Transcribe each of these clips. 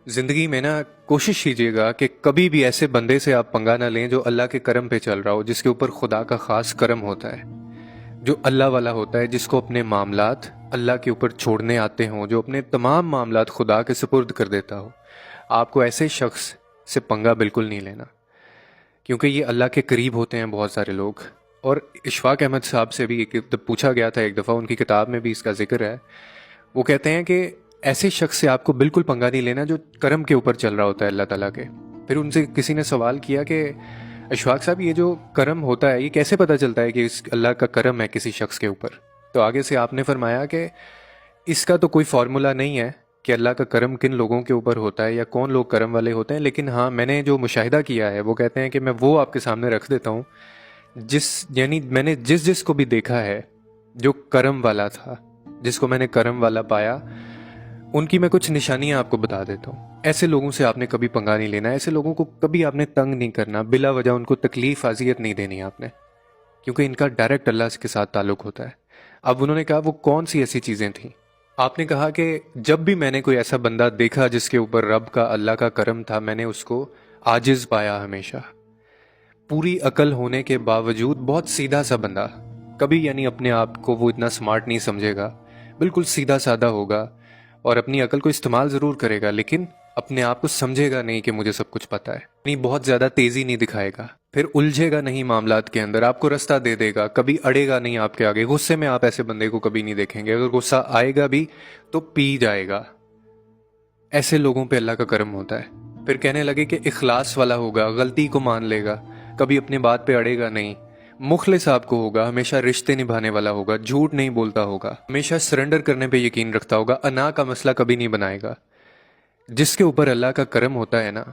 ज़िंदगी में ना कोशिश कीजिएगा कि कभी भी ऐसे बंदे से आप पंगा ना लें जो अल्लाह के करम पे चल रहा हो, जिसके ऊपर खुदा का ख़ास करम होता है, जो अल्लाह वाला होता है, जिसको अपने मामलात अल्लाह के ऊपर छोड़ने आते हों, जो अपने तमाम मामलात खुदा के सुपुर्द कर देता हो। आपको ऐसे शख्स से पंगा बिल्कुल नहीं लेना, क्योंकि ये अल्लाह के करीब होते हैं बहुत सारे लोग। और इशफाक अहमद साहब से भी पूछा गया था एक दफ़ा, उनकी किताब में भी इसका जिक्र है। वो कहते हैं कि ऐसे शख्स से आपको बिल्कुल पंगा नहीं लेना जो करम के ऊपर चल रहा होता है अल्लाह ताला के। फिर उनसे किसी ने सवाल किया कि इशफाक साहब, ये जो करम होता है ये कैसे पता चलता है कि इस अल्लाह का करम है किसी शख्स के ऊपर? तो आगे से आपने फरमाया कि इसका तो कोई फार्मूला नहीं है कि अल्लाह का करम किन लोगों के ऊपर होता है या कौन लोग करम वाले होते हैं, लेकिन हाँ, मैंने जो मुशाहिदा किया है वो कहते हैं कि मैं वो आपके सामने रख देता हूँ यानी मैंने जिस जिस को भी देखा है जो करम वाला था, जिसको मैंने करम वाला पाया, उनकी मैं कुछ निशानियां आपको बता देता हूँ। ऐसे लोगों से आपने कभी पंगा नहीं लेना, ऐसे लोगों को कभी आपने तंग नहीं करना, बिला वजह उनको तकलीफ अजियत नहीं देनी आपने, क्योंकि इनका डायरेक्ट अल्लाह के साथ ताल्लुक होता है। अब उन्होंने कहा वो कौन सी ऐसी चीज़ें थीं? आपने कहा कि जब भी मैंने कोई ऐसा बंदा देखा जिसके ऊपर रब का अल्लाह का करम था, मैंने उसको आजिज़ पाया हमेशा। पूरी अकल होने के बावजूद बहुत सीधा सा बंदा, कभी यानी अपने आप को वो इतना स्मार्ट नहीं समझेगा, बिल्कुल सीधा साधा होगा और अपनी अकल को इस्तेमाल ज़रूर करेगा, लेकिन अपने आप को समझेगा नहीं कि मुझे सब कुछ पता है। नहीं, बहुत ज़्यादा तेज़ी नहीं दिखाएगा, फिर उलझेगा नहीं मामलात के अंदर, आपको रास्ता दे देगा, कभी अड़ेगा नहीं आपके आगे। गुस्से में आप ऐसे बंदे को कभी नहीं देखेंगे, अगर गुस्सा आएगा भी तो पी जाएगा। ऐसे लोगों पे अल्लाह का करम होता है। फिर कहने लगे कि इखलास वाला होगा, गलती को मान लेगा, कभी अपनी बात पे अड़ेगा नहीं, मुखलिस आपको होगा, हमेशा रिश्ते निभाने वाला होगा, झूठ नहीं बोलता होगा, हमेशा सरेंडर करने पे यकीन रखता होगा, अना का मसला कभी नहीं बनाएगा। जिसके ऊपर अल्लाह का करम होता है ना,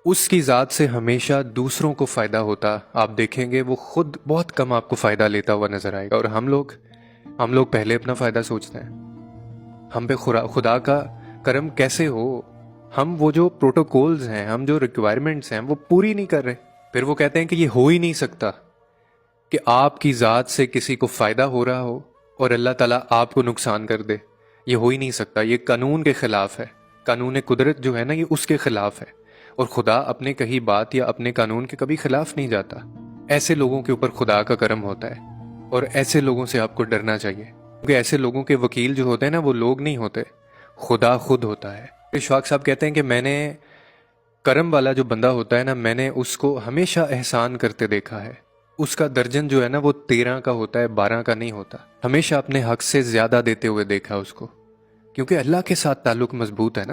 उसकी ज़ात से हमेशा दूसरों को फ़ायदा होता आप देखेंगे। वो खुद बहुत कम आपको फ़ायदा लेता हुआ नज़र आएगा। और हम लोग पहले अपना फ़ायदा सोचते हैं। हम पे खुदा का करम कैसे हो? हम वो जो प्रोटोकॉल्स हैं, हम जो रिक्वायरमेंट्स हैं, वो पूरी नहीं कर रहे। फिर वो कहते हैं कि ये हो ही नहीं सकता कि आपकी ज़ात से किसी को फ़ायदा हो रहा हो और अल्लाह ताला आपको नुकसान कर दे। ये हो ही नहीं सकता, ये कानून के ख़िलाफ़ है। कानून कुदरत जो है ना, ये उसके ख़िलाफ़ है, और खुदा अपने कही बात या अपने कानून के कभी ख़िलाफ़ नहीं जाता। ऐसे लोगों के ऊपर खुदा का करम होता है, और ऐसे लोगों से आपको डरना चाहिए, क्योंकि ऐसे लोगों के वकील जो होते हैं ना, वो लोग नहीं होते, खुदा खुद होता है। इशफाक साहब कहते हैं कि मैंने करम वाला जो बंदा होता है ना, मैंने उसको हमेशा एहसान करते देखा है। उसका दर्जन जो है ना, वो 13 का होता है, 12 का नहीं होता। हमेशा अपने हक से ज़्यादा देते हुए देखा उसको, क्योंकि अल्लाह के साथ ताल्लुक मजबूत है ना।